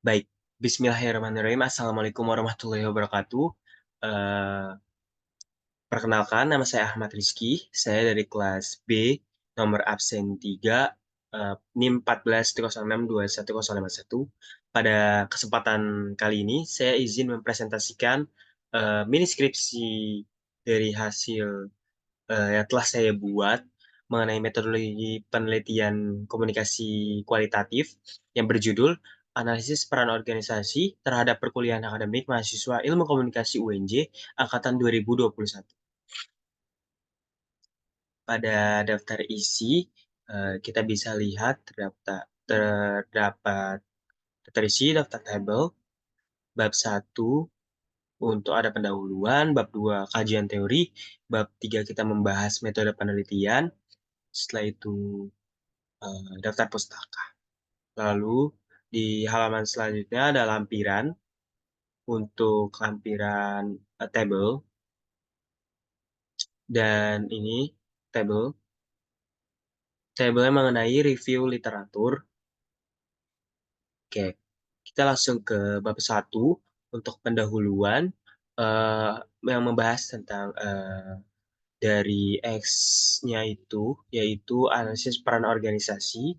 Baik, bismillahirrahmanirrahim. Assalamualaikum warahmatullahi wabarakatuh. Eee, Perkenalkan nama saya Ahmad Rizky, saya dari kelas B, nomor absen 3, NIM 14.062151. Pada kesempatan kali ini, saya izin mempresentasikan, mini skripsi dari hasil yang telah saya buat mengenai metodologi penelitian komunikasi kualitatif yang berjudul Analisis Peran Organisasi Terhadap Perkuliahan Akademik Mahasiswa Ilmu Komunikasi UNJ Angkatan 2021. Pada daftar isi, kita bisa lihat terdapat daftar isi, daftar tabel, bab satu untuk ada pendahuluan, bab 2 kajian teori, bab 3 kita membahas metode penelitian, setelah itu daftar pustaka. Lalu di halaman selanjutnya ada lampiran untuk lampiran table dan ini table tabelnya mengenai review literatur. Oke, kita langsung ke bab satu untuk pendahuluan eh, yang membahas tentang dari X-nya itu yaitu analisis peran organisasi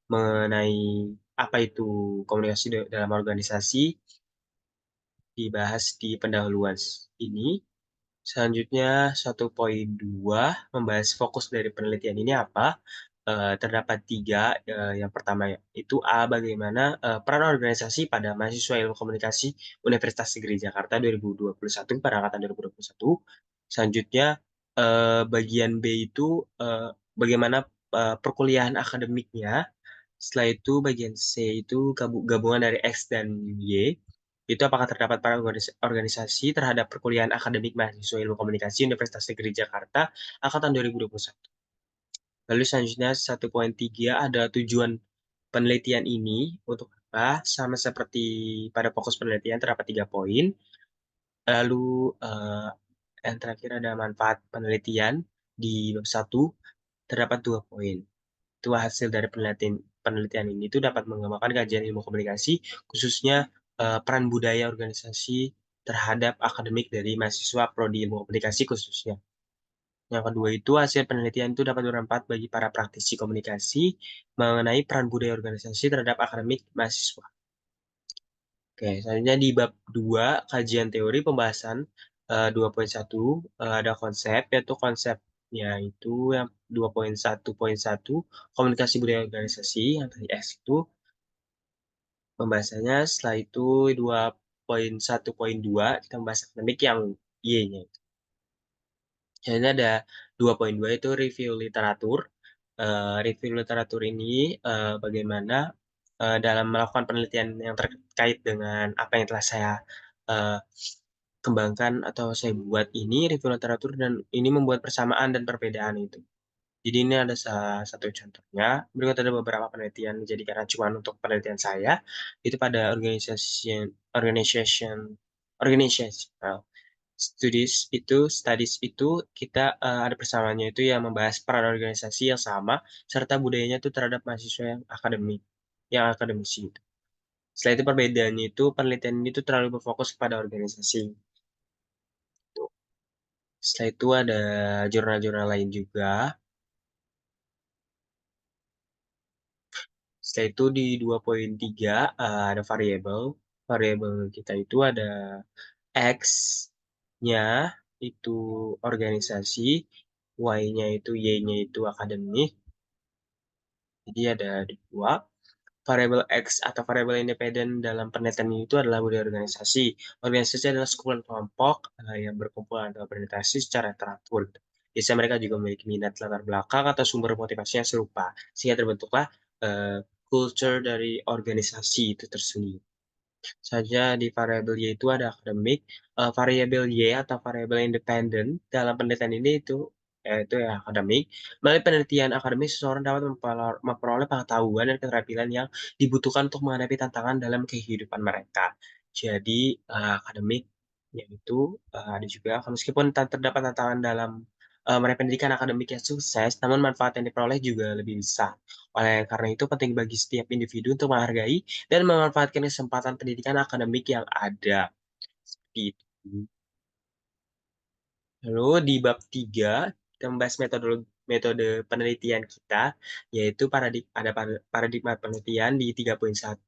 mengenai apa itu komunikasi dalam organisasi dibahas di pendahuluan ini. Selanjutnya, 1.2 membahas fokus dari penelitian ini apa? Terdapat tiga. Yang pertama itu A, bagaimana peran organisasi pada mahasiswa ilmu komunikasi Universitas Negeri Jakarta 2021 pada angkatan 2021. Selanjutnya, bagian B itu bagaimana perkuliahan akademiknya. Setelah itu bagian C itu gabungan dari X dan Y. Itu apakah terdapat para organisasi terhadap perkuliahan akademik mahasiswa ilmu komunikasi Universitas Negeri Jakarta angkatan 2021. Lalu selanjutnya 1.3 ada tujuan penelitian ini untuk apa? Sama seperti pada fokus penelitian terdapat 3 poin. Lalu eh, yang terakhir ada manfaat penelitian di bab 1 terdapat 2 poin. Itu hasil dari penelitian penelitian ini itu dapat mengembangkan kajian ilmu komunikasi, khususnya peran budaya organisasi terhadap akademik dari mahasiswa prodi ilmu komunikasi khususnya. Yang kedua itu hasil penelitian itu dapat bermanfaat bagi para praktisi komunikasi mengenai peran budaya organisasi terhadap akademik mahasiswa. Oke, selanjutnya di bab 2 kajian teori pembahasan 2.1 ada konsep, yaitu konsepnya itu yang 2.1.1 komunikasi budaya organisasi, yang tadi S itu pembahasannya. Setelah itu 2.1.2 kita membahas akademik yang Y-nya. Jadi ada 2.2 itu review literatur. Review literatur ini bagaimana dalam melakukan penelitian yang terkait dengan apa yang telah saya eh, kembangkan atau saya buat ini review literatur dan ini membuat persamaan dan perbedaan itu. Jadi ini ada salah satu contohnya. Berikut ada beberapa penelitian menjadikan acuan untuk penelitian saya itu pada organization organizational studies itu kita ada persamaannya itu yang membahas peran organisasi yang sama serta budayanya itu terhadap mahasiswa yang akademisi itu. Setelah itu perbedaannya itu penelitian ini tuh terlalu berfokus kepada organisasi. Tuh. Setelah itu ada jurnal-jurnal lain juga. Setelah itu di 2.3 ada variabel. Variabel kita itu ada X-nya itu organisasi, Y-nya itu Y-nya itu akademik. Jadi ada dua. Variabel X atau variabel independen dalam penelitian itu adalah budaya organisasi. Organisasi adalah sekumpulan kelompok yang berkumpul atau berorientasi secara teratur. Biasanya mereka juga memiliki minat latar belakang atau sumber motivasi yang serupa, sehingga terbentuklah eh, culture dari organisasi itu tersendiri. Saja di variabel Y itu ada akademik, variabel Y atau variabel independen dalam penelitian ini itu yaitu ya akademik. Melalui penelitian akademik, seseorang dapat memperoleh pengetahuan dan keterampilan yang dibutuhkan untuk menghadapi tantangan dalam kehidupan mereka. Jadi akademik yaitu ada juga meskipun terdapat tantangan dalam meraih pendidikan akademik yang sukses, namun manfaat yang diperoleh juga lebih besar. Oleh karena itu penting bagi setiap individu untuk menghargai dan memanfaatkan kesempatan pendidikan akademik yang ada. Gitu. Lalu di bab 3 kita membahas metode penelitian kita, yaitu ada paradigma penelitian di 3.1.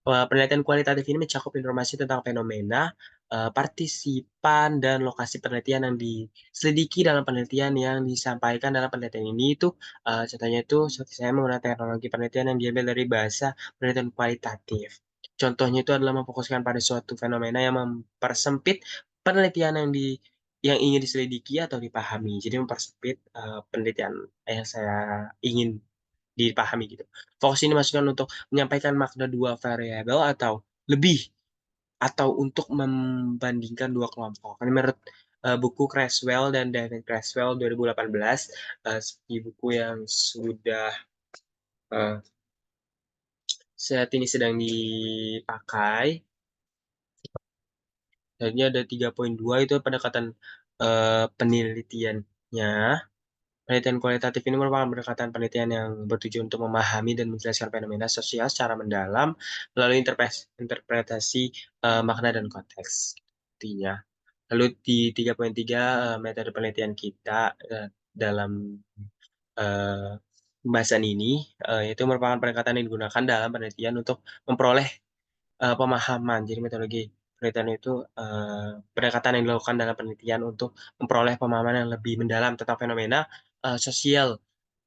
Penelitian kualitatif ini mencakup informasi tentang fenomena, partisipan, dan lokasi penelitian yang diselidiki dalam penelitian yang disampaikan dalam penelitian ini itu, contohnya itu seperti saya menggunakan teknologi penelitian yang diambil dari bahasa penelitian kualitatif. Contohnya itu adalah memfokuskan pada suatu fenomena yang mempersempit penelitian yang ingin diselidiki atau dipahami. Jadi mempersempit, penelitian yang saya ingin dipahami gitu. Fokus ini dimaksudkan untuk menyampaikan makna dua variabel atau lebih, atau untuk membandingkan dua kelompok. Ini menurut buku Creswell dan David Creswell 2018, seperti buku yang sudah uh, saat ini sedang dipakai. Jadi ada 3.2 itu pendekatan penelitiannya. Penelitian kualitatif ini merupakan pendekatan penelitian yang bertujuan untuk memahami dan menjelaskan fenomena sosial secara mendalam melalui interpretasi makna dan konteks. Intinya. Lalu di 3.3 metode penelitian kita dalam eh, pembahasan ini itu merupakan pendekatan yang digunakan dalam penelitian untuk memperoleh pemahaman. Jadi metodologi penelitian itu pendekatan yang dilakukan dalam penelitian untuk memperoleh pemahaman yang lebih mendalam tentang fenomena sosial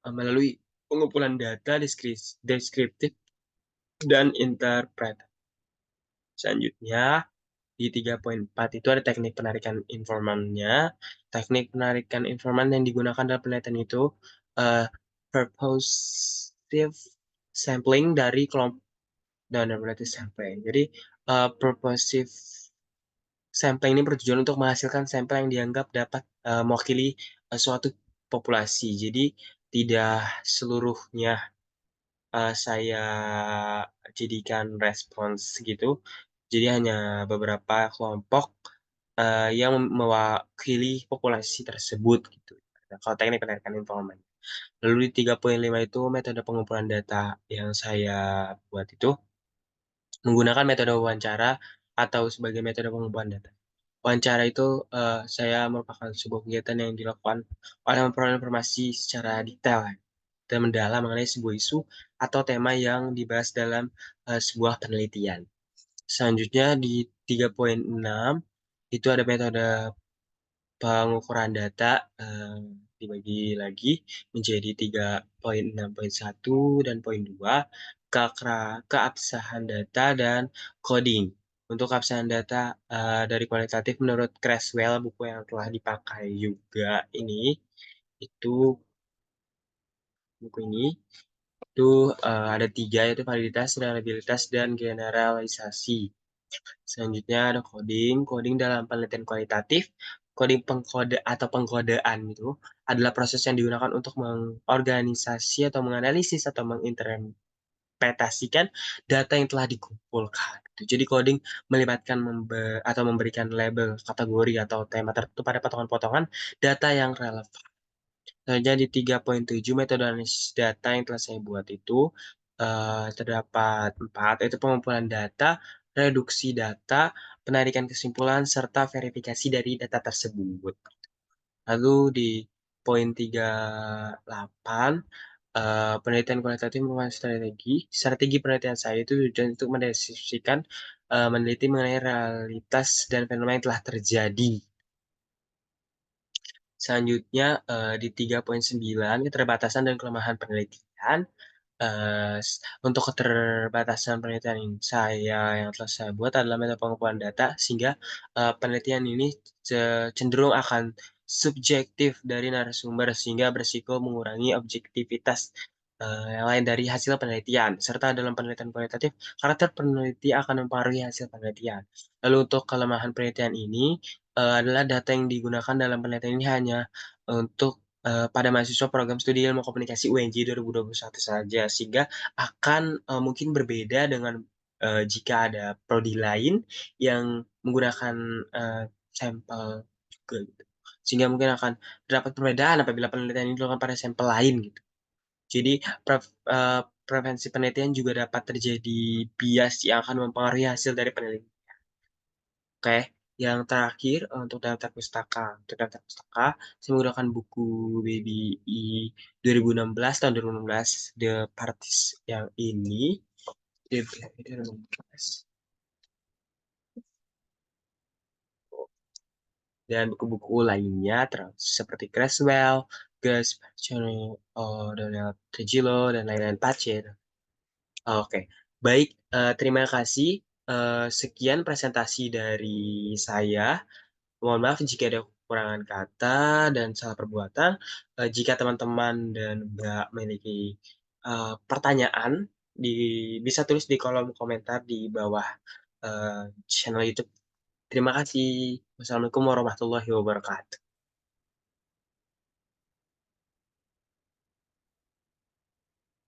melalui pengumpulan data deskriptif dan interpretasi. Selanjutnya, di 3.4 itu ada teknik penarikan informannya. Teknik penarikan informan yang digunakan dalam penelitian itu uh, purposive sampling dari kelompok dan berarti sampling. Jadi purposive sampling ini bertujuan untuk menghasilkan sampel yang dianggap dapat mewakili suatu populasi. Jadi tidak seluruhnya saya jadikan respons gitu. Jadi hanya beberapa kelompok yang mewakili populasi tersebut gitu. Nah, kalau teknik penarikan informan. Lalu di 3.5 itu metode pengumpulan data yang saya buat itu menggunakan metode wawancara atau sebagai metode pengumpulan data. Wawancara itu saya merupakan sebuah kegiatan yang dilakukan oleh memperoleh informasi secara detail dan mendalam mengenai sebuah isu atau tema yang dibahas dalam sebuah penelitian. Selanjutnya di 3.6 itu ada metode pengukuran data dibagi lagi menjadi 3.6.1 dan poin 2 keabsahan data dan coding. Untuk keabsahan data dari kualitatif menurut Creswell, buku yang telah dipakai juga itu buku ini itu ada tiga, yaitu validitas, reliabilitas, dan generalisasi. Selanjutnya ada coding. Coding dalam penelitian kualitatif, coding pengkode atau pengkodean itu adalah proses yang digunakan untuk mengorganisasi atau menganalisis atau menginterpretasikan data yang telah dikumpulkan. Jadi coding melibatkan atau memberikan label, kategori, atau tema tertentu pada potongan-potongan data yang relevan. Jadi 3.7 metode analisis data yang telah saya buat itu terdapat 4, yaitu pengumpulan data, reduksi data, penarikan kesimpulan, serta verifikasi dari data tersebut. Lalu di poin 38, penelitian kualitatif merupakan strategi. Strategi penelitian saya itu tujuan untuk mendeskripsikan, meneliti mengenai realitas dan fenomena yang telah terjadi. Selanjutnya di 3.9 keterbatasan dan kelemahan penelitian. Untuk keterbatasan penelitian ini yang telah saya buat adalah metode pengumpulan data sehingga penelitian ini cenderung akan subjektif dari narasumber sehingga berisiko mengurangi objektivitas yang lain dari hasil penelitian serta dalam penelitian kualitatif karakter peneliti akan mempengaruhi hasil penelitian. Lalu untuk kelemahan penelitian ini adalah data yang digunakan dalam penelitian ini hanya untuk pada mahasiswa program studi ilmu komunikasi UNJ 2021 saja, sehingga akan mungkin berbeda dengan jika ada prodi lain yang menggunakan sampel juga gitu. sehingga mungkin akan terdapat perbedaan apabila penelitian ini dilakukan pada sampel lain gitu. Jadi prevensi penelitian juga dapat terjadi bias yang akan mempengaruhi hasil dari penelitian. Oke, yang terakhir untuk daftar pustaka. Untuk daftar pustaka, saya menggunakan buku BBI 2016 tahun 2016 The Parties yang ini. DBI 2016. Dan buku-buku lainnya seperti Creswell, Gus Pacino, Donald Trujillo, dan lain-lain Pace. Oke, baik. Terima kasih. Sekian presentasi dari saya. Mohon maaf jika ada kekurangan kata dan salah perbuatan. Jika teman-teman dan Mbak memiliki pertanyaan, bisa tulis di kolom komentar di bawah channel YouTube. Terima kasih. Wassalamualaikum warahmatullahi wabarakatuh.